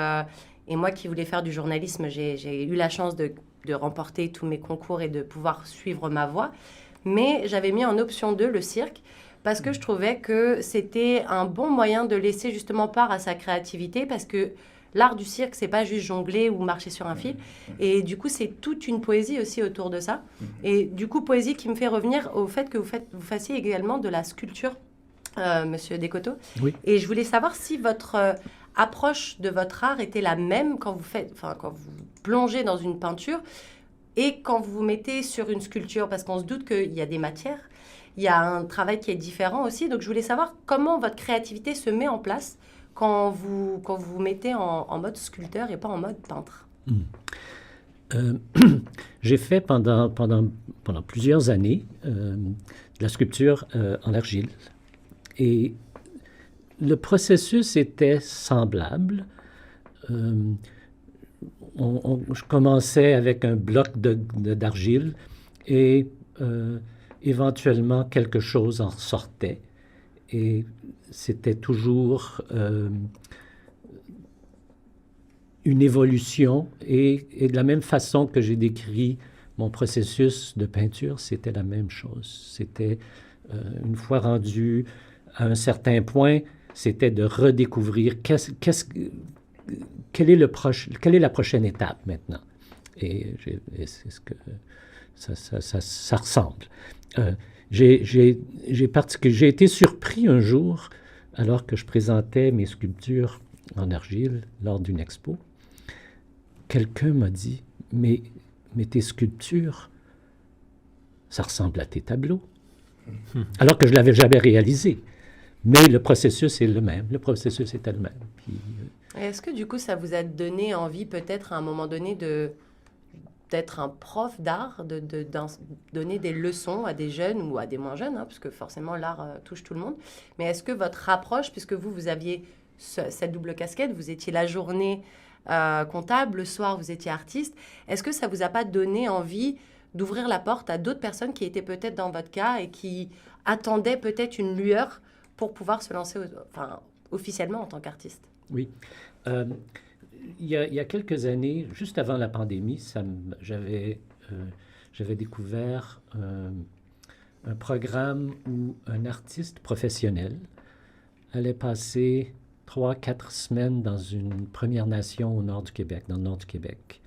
moi qui voulais faire du journalisme, j'ai eu la chance de remporter tous mes concours et de pouvoir suivre ma voie. Mais j'avais mis en option 2 le cirque parce que je trouvais que c'était un bon moyen de laisser justement part à sa créativité parce que l'art du cirque, c'est pas juste jongler ou marcher sur un fil. Et du coup, c'est toute une poésie aussi autour de ça. Et du coup, poésie qui me fait revenir au fait que vous fassiez également de la sculpture, Monsieur Descoteaux. Oui. Et je voulais savoir si votre approche de votre art était la même quand vous plongez dans une peinture et quand vous vous mettez sur une sculpture, parce qu'on se doute qu'il y a des matières, il y a un travail qui est différent aussi. Donc, je voulais savoir comment votre créativité se met en place quand vous vous mettez en mode sculpteur et pas en mode peintre. J'ai fait pendant plusieurs années de la sculpture en argile. Et le processus était semblable. Je commençais avec un bloc d'argile et éventuellement quelque chose en sortait. Et c'était toujours une évolution. Et de la même façon que j'ai décrit mon processus de peinture, c'était la même chose. C'était, une fois rendu à un certain point, c'était de redécouvrir quelle est la prochaine étape maintenant. Et c'est ce que ça ressemble. J'ai été surpris un jour, alors que je présentais mes sculptures en argile lors d'une expo. Quelqu'un m'a dit, mais tes sculptures, ça ressemble à tes tableaux. Alors que je ne l'avais jamais réalisé. Mais le processus est le même. Le processus était le même. Puis, est-ce que du coup, ça vous a donné envie peut-être à un moment donné d'être un prof d'art, de donner des leçons à des jeunes ou à des moins jeunes, parce que forcément l'art touche tout le monde. Mais est-ce que votre approche, puisque vous aviez cette double casquette, vous étiez la journée comptable, le soir vous étiez artiste, est-ce que ça vous a pas donné envie d'ouvrir la porte à d'autres personnes qui étaient peut-être dans votre cas et qui attendaient peut-être une lueur pour pouvoir se lancer officiellement en tant qu'artiste? Oui. il y a quelques années, juste avant la pandémie, j'avais découvert un programme où un artiste professionnel allait passer 3-4 semaines dans une Première Nation au nord du Québec, dans le nord du Québec,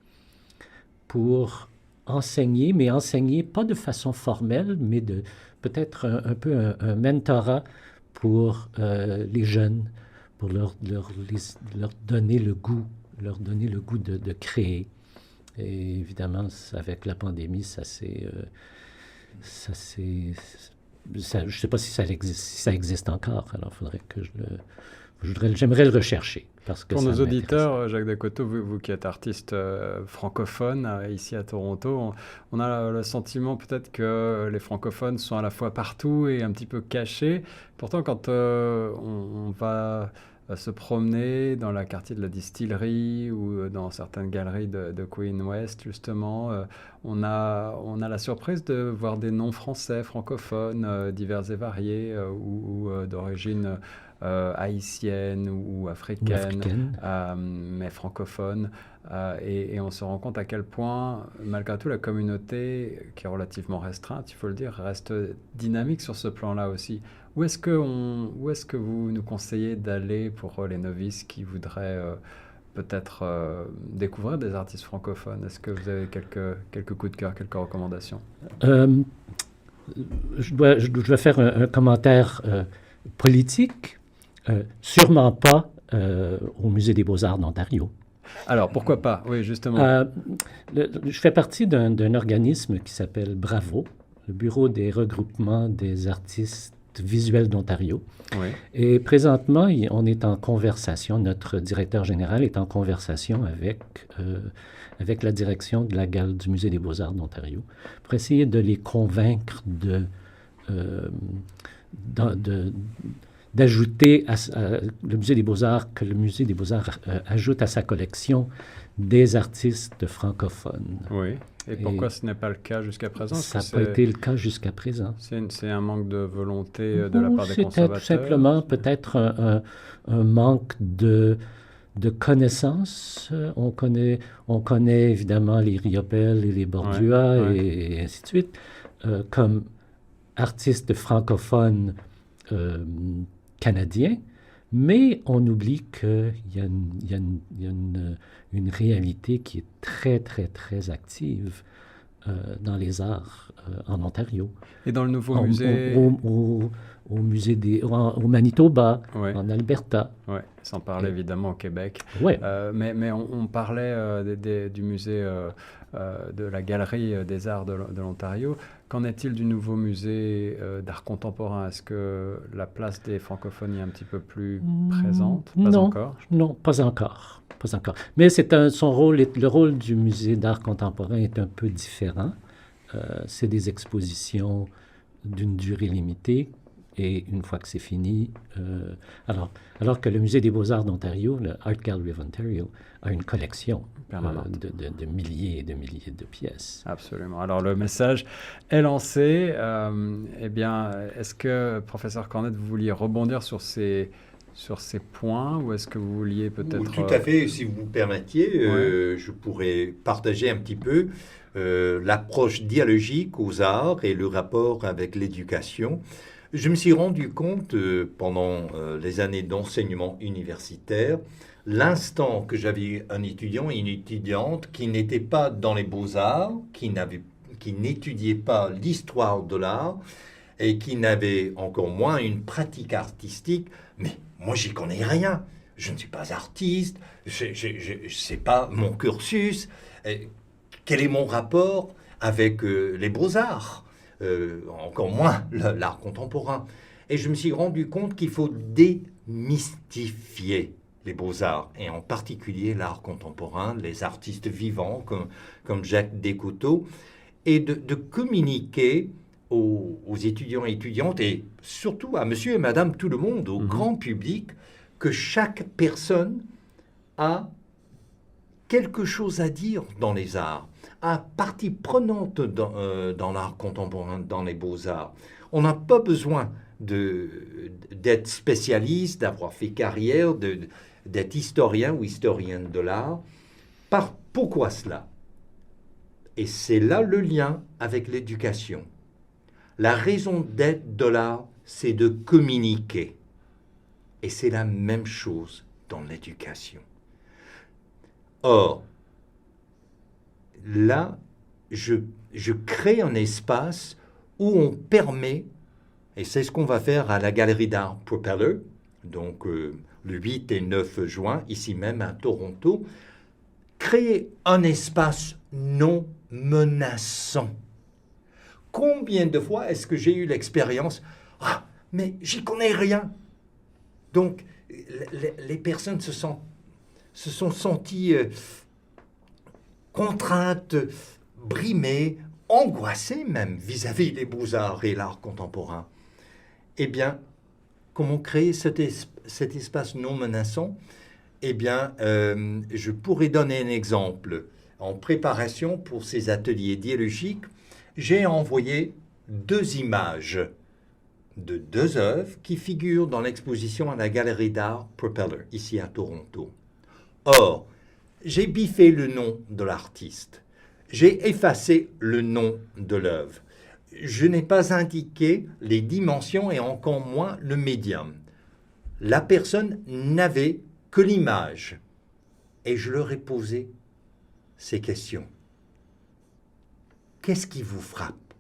pour enseigner, mais enseigner pas de façon formelle, mais peut-être un peu un mentorat pour les jeunes, pour leur donner le goût, de créer. Et évidemment, avec la pandémie, je ne sais pas si ça existe encore. Alors, il faudrait que j'aimerais le rechercher. Parce que pour nos auditeurs, Jacques Descoteaux, vous qui êtes artiste francophone ici à Toronto, on a le sentiment peut-être que les francophones sont à la fois partout et un petit peu cachés. Pourtant, quand on va se promener dans le quartier de la Distillerie ou dans certaines galeries de Queen West, justement, on a la surprise de voir des noms français, francophones, divers et variés, ou d'origine haïtienne ou africaine, mais francophone. Et on se rend compte à quel point, malgré tout, la communauté, qui est relativement restreinte, il faut le dire, reste dynamique sur ce plan-là aussi. Où est-ce que vous nous conseillez d'aller pour les novices qui voudraient peut-être découvrir des artistes francophones? Est-ce que vous avez quelques coups de cœur, quelques recommandations? Je dois faire un commentaire politique. Sûrement pas au Musée des Beaux-Arts d'Ontario. Alors, pourquoi pas? Oui, justement. Je fais partie d'un organisme qui s'appelle BRAVO, le Bureau des regroupements des artistes visuels d'Ontario. Oui. Et présentement, on est en conversation, notre directeur général est en conversation avec la direction du Musée des Beaux-Arts d'Ontario pour essayer de les convaincre d'ajouter le Musée des Beaux-Arts, que le Musée des Beaux-Arts ajoute à sa collection des artistes francophones. Oui. Et pourquoi ce n'est pas le cas jusqu'à présent? Ça n'a pas été le cas jusqu'à présent. C'est un manque de volonté de la part des conservateurs? C'était tout simplement peut-être un manque de connaissances. On connaît évidemment les Riopelle et les Bordua et ainsi de suite. Comme artistes francophones canadiens, mais on oublie qu'il y a une réalité qui est très, très, très active dans les arts en Ontario. Et dans le nouveau musée? Au musée au Manitoba, en Alberta. Oui, sans parler évidemment au Québec. Ouais. Mais on parlait du musée de la Galerie des Arts de l'Ontario. Qu'en est-il du nouveau musée d'art contemporain? Est-ce que la place des francophones est un petit peu plus présente? Pas encore? Non, pas encore. Mais le rôle du musée d'art contemporain est un peu différent. C'est des expositions d'une durée limitée. Et une fois que c'est fini, alors que le Musée des Beaux-Arts d'Ontario, le Art Gallery of Ontario, a une collection de milliers et de milliers de pièces. Absolument. Alors le message est lancé. Eh bien, est-ce que, professeur Cornette, vous vouliez rebondir sur ces points, ou est-ce que vous vouliez peut-être... Tout à fait, si vous me permettiez, je pourrais partager un petit peu l'approche dialogique aux arts et le rapport avec l'éducation. Je me suis rendu compte pendant les années d'enseignement universitaire, l'instant que j'avais un étudiant et une étudiante qui n'étaient pas dans les beaux-arts, qui n'étudiaient pas l'histoire de l'art et qui n'avaient encore moins une pratique artistique, mais moi j'y connais rien, je ne suis pas artiste, je sais pas mon cursus, quel est mon rapport avec les beaux-arts? Encore moins l'art contemporain. Et je me suis rendu compte qu'il faut démystifier les beaux-arts, et en particulier l'art contemporain, les artistes vivants comme Jacques Descoteaux, et de communiquer aux étudiants et étudiantes, et surtout à monsieur et madame tout le monde, au grand public, que chaque personne a quelque chose à dire dans les arts, a partie prenante dans l'art contemporain, dans les beaux-arts. On n'a pas besoin d'être spécialiste, d'avoir fait carrière, d'être historien ou historienne de l'art. Pourquoi cela? Et c'est là le lien avec l'éducation. La raison d'être de l'art, c'est de communiquer. Et c'est la même chose dans l'éducation. Or, là, je crée un espace où on permet, et c'est ce qu'on va faire à la Galerie d'Art Propeller, donc le 8 et 9 juin, ici même à Toronto, créer un espace non menaçant. Combien de fois est-ce que j'ai eu l'expérience « Ah, mais j'y connais rien !» Donc, les personnes se sont senties contraintes, brimées, angoissées même vis-à-vis des beaux-arts et l'art contemporain. Eh bien, comment créer cet espace non menaçant? Eh bien, je pourrais donner un exemple. En préparation pour ces ateliers dialogiques, j'ai envoyé 2 images de 2 œuvres qui figurent dans l'exposition à la Galerie d'Art Propeller, ici à Toronto. Or, j'ai biffé le nom de l'artiste. J'ai effacé le nom de l'œuvre. Je n'ai pas indiqué les dimensions et encore moins le médium. La personne n'avait que l'image. Et je leur ai posé ces questions. Qu'est-ce qui vous frappe?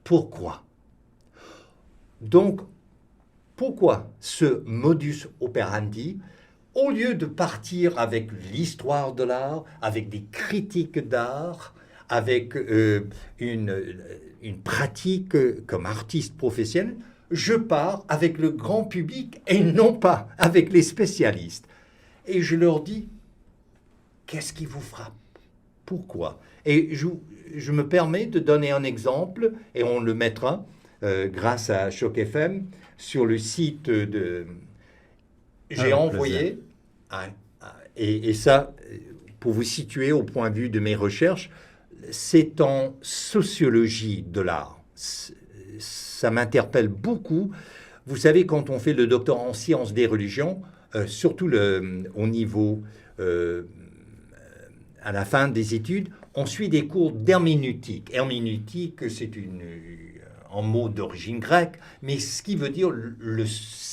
Pourquoi? Donc, pourquoi ce modus operandi, au lieu de partir avec l'histoire de l'art, avec des critiques d'art, avec une pratique comme artiste professionnel, je pars avec le grand public et non pas avec les spécialistes. Et je leur dis, qu'est-ce qui vous frappe? Pourquoi? Et je me permets de donner un exemple, et on le mettra grâce à Choc FM sur le site de... J'ai envoyé, et ça, pour vous situer au point de vue de mes recherches, c'est en sociologie de l'art. Ça m'interpelle beaucoup. Vous savez, quand on fait le doctorat en sciences des religions, surtout au niveau, à la fin des études, on suit des cours d'herméneutique. Herméneutique, c'est un mot d'origine grecque, mais ce qui veut dire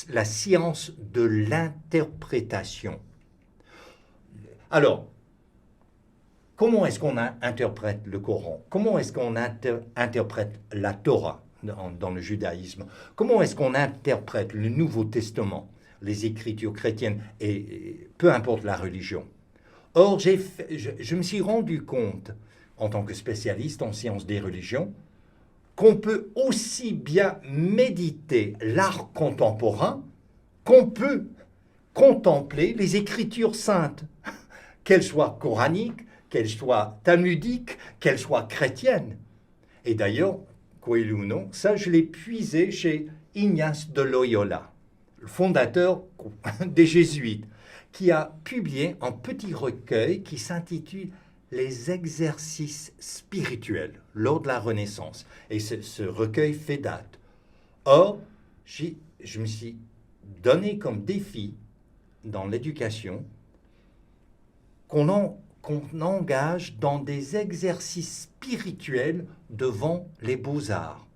la science de l'interprétation. Alors, comment est-ce qu'on interprète le Coran? Comment est-ce qu'on interprète la Torah dans le judaïsme? Comment est-ce qu'on interprète le Nouveau Testament, les écritures chrétiennes, et peu importe la religion? Or, je me suis rendu compte, en tant que spécialiste en sciences des religions, qu'on peut aussi bien méditer l'art contemporain qu'on peut contempler les écritures saintes, qu'elles soient coraniques, qu'elles soient talmudiques, qu'elles soient chrétiennes. Et d'ailleurs, croyez-le ou non, ça je l'ai puisé chez Ignace de Loyola, le fondateur des Jésuites, qui a publié un petit recueil qui s'intitule « Les exercices spirituels lors de la Renaissance ». Et ce recueil fait date. Or, je me suis donné comme défi dans l'éducation qu'on engage dans des exercices spirituels devant les beaux-arts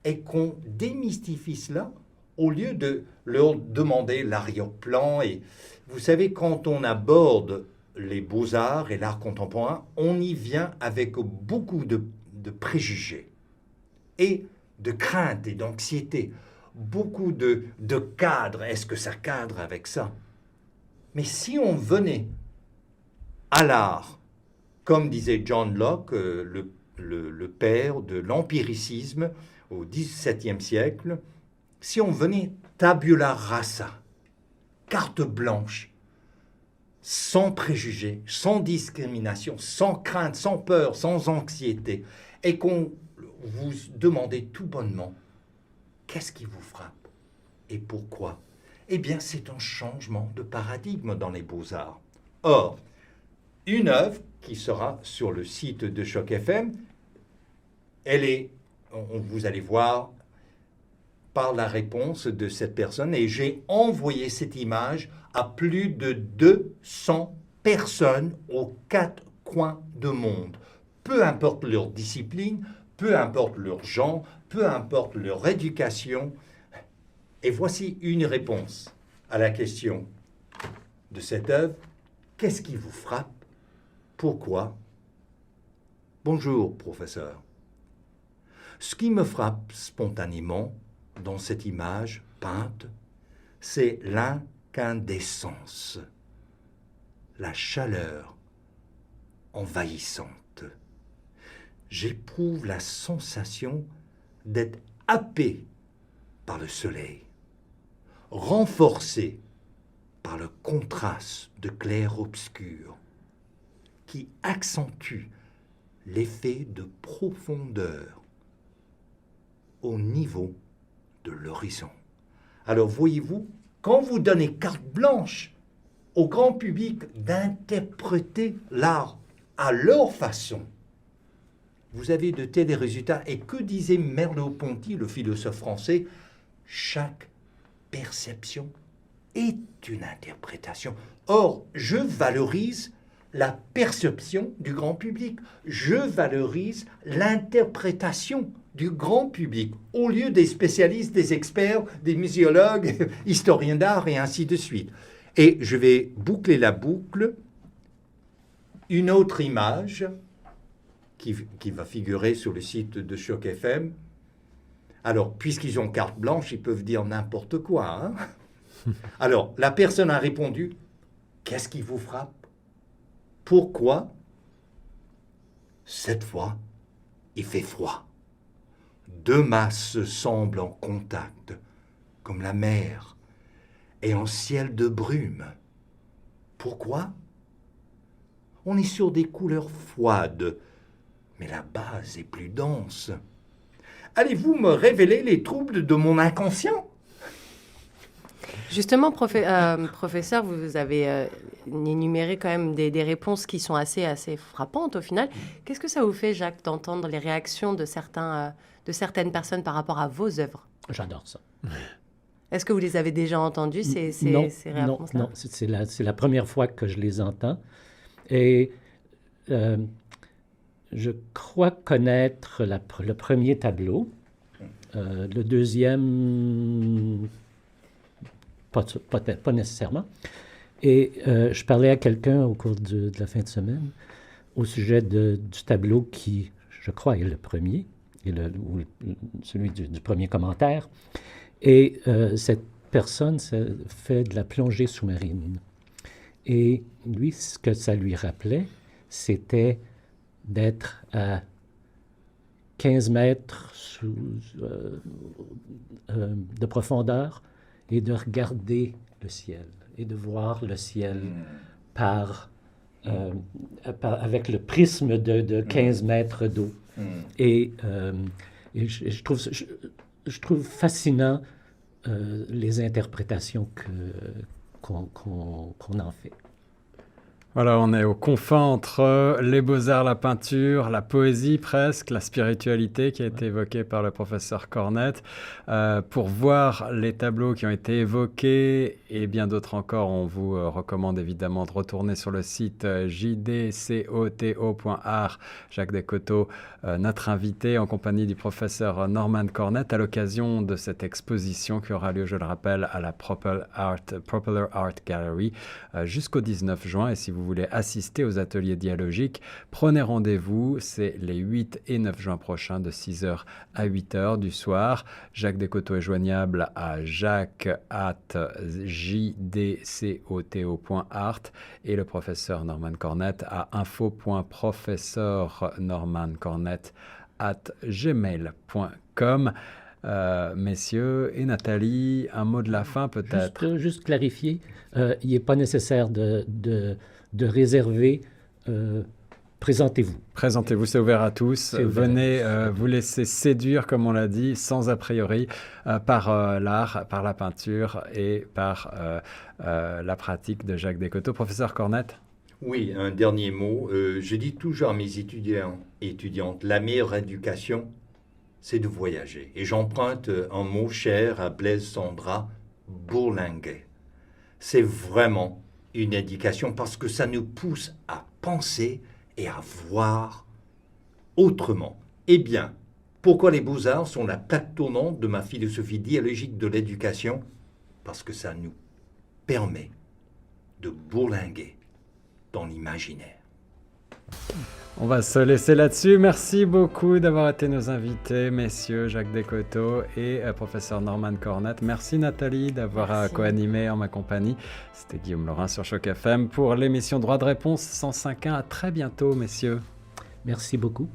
et qu'on démystifie cela au lieu de leur demander l'arrière-plan. Et vous savez, quand on aborde les beaux-arts et l'art contemporain, on y vient avec beaucoup de préjugés et de craintes et d'anxiété, beaucoup de cadres. Est-ce que ça cadre avec ça? Mais si on venait à l'art, comme disait John Locke, le père de l'empiricisme au XVIIe siècle, si on venait tabula rasa, carte blanche, sans préjugés, sans discrimination, sans crainte, sans peur, sans anxiété, et qu'on vous demandait tout bonnement, qu'est-ce qui vous frappe et pourquoi? Eh bien, c'est un changement de paradigme dans les beaux-arts. Or, une œuvre qui sera sur le site de Choc FM, vous allez voir, par la réponse de cette personne et j'ai envoyé cette image à plus de 200 personnes aux 4 coins du monde. Peu importe leur discipline, peu importe leur genre, peu importe leur éducation. Et voici une réponse à la question de cette œuvre. Qu'est-ce qui vous frappe? Pourquoi? Bonjour, professeur. Ce qui me frappe spontanément dans cette image peinte, c'est l'incandescence, la chaleur envahissante. J'éprouve la sensation d'être happé par le soleil, renforcé par le contraste de clair-obscur qui accentue l'effet de profondeur au niveau de l'horizon. Alors voyez-vous, quand vous donnez carte blanche au grand public d'interpréter l'art à leur façon, vous avez de tels résultats. Et que disait Merleau-Ponty, le philosophe français? Chaque perception est une interprétation. Or, je valorise la perception du grand public. Je valorise l'interprétation du grand public, au lieu des spécialistes, des experts, des muséologues, historiens d'art et ainsi de suite. Et je vais boucler la boucle. Une autre image qui va figurer sur le site de Choc FM. Alors, puisqu'ils ont carte blanche, ils peuvent dire n'importe quoi. Alors, la personne a répondu, qu'est-ce qui vous frappe? Pourquoi? Cette fois, il fait froid. 2 masses semblent en contact, comme la mer, et en ciel de brume. Pourquoi? On est sur des couleurs froides, mais la base est plus dense. Allez-vous me révéler les troubles de mon inconscient? Justement, professeur, vous avez énuméré quand même des réponses qui sont assez frappantes au final. Qu'est-ce que ça vous fait, Jacques, d'entendre les réactions de certaines personnes par rapport à vos œuvres? J'adore ça. Est-ce que vous les avez déjà entendues, ces réponses-là? Non, c'est la première fois que je les entends. Et je crois connaître le premier tableau. Le deuxième, pas nécessairement. Et je parlais à quelqu'un au cours de la fin de semaine au sujet du tableau qui, je crois, est le premier, et celui du premier commentaire. Et cette personne fait de la plongée sous-marine. Et lui, ce que ça lui rappelait, c'était d'être à 15 mètres de profondeur et de regarder le ciel et de voir le ciel avec le prisme de 15 mètres d'eau. Et je trouve fascinant les interprétations qu'on en fait. Voilà, on est aux confins entre les beaux-arts, la peinture, la poésie presque, la spiritualité qui a été évoquée par le professeur Cornette. Pour voir les tableaux qui ont été évoqués et bien d'autres encore, on vous recommande évidemment de retourner sur le site jdcoto.art. Jacques Descoteaux, notre invité en compagnie du professeur Norman Cornette à l'occasion de cette exposition qui aura lieu, je le rappelle, à la Popular Art Gallery jusqu'au 19 juin. Et si vous voulez assister aux ateliers dialogiques, prenez rendez-vous, c'est les 8 et 9 juin prochains de 6h à 8h du soir. Jacques Descoteaux est joignable à jacques@jdcoto.art et le professeur Norman Cornette à info.professeurnormancornette@gmail.com. Messieurs et Nathalie, un mot de la fin peut-être. Juste clarifier, il n'est pas nécessaire de réserver. Présentez-vous. Présentez-vous, c'est ouvert à tous. Venez vous laisser séduire, comme on l'a dit, sans a priori, par l'art, par la peinture et par la pratique de Jacques Descoteaux. Professeur Cornette? Oui, un dernier mot. Je dis toujours à mes étudiants et étudiantes, la meilleure éducation, c'est de voyager. Et j'emprunte un mot cher à Blaise Cendrars, bourlinguer. C'est vraiment une éducation parce que ça nous pousse à penser et à voir autrement. Eh bien, pourquoi les beaux-arts sont la plaque tournante de ma philosophie dialogique de l'éducation? Parce que ça nous permet de bourlinguer dans l'imaginaire. On va se laisser là-dessus. Merci beaucoup d'avoir été nos invités, messieurs Jacques Descoteaux et professeur Norman Cornette. Merci Nathalie d'avoir co-animé en ma compagnie. C'était Guillaume Laurin sur Choc FM pour l'émission Droit de réponse 105.1. À très bientôt, messieurs. Merci beaucoup.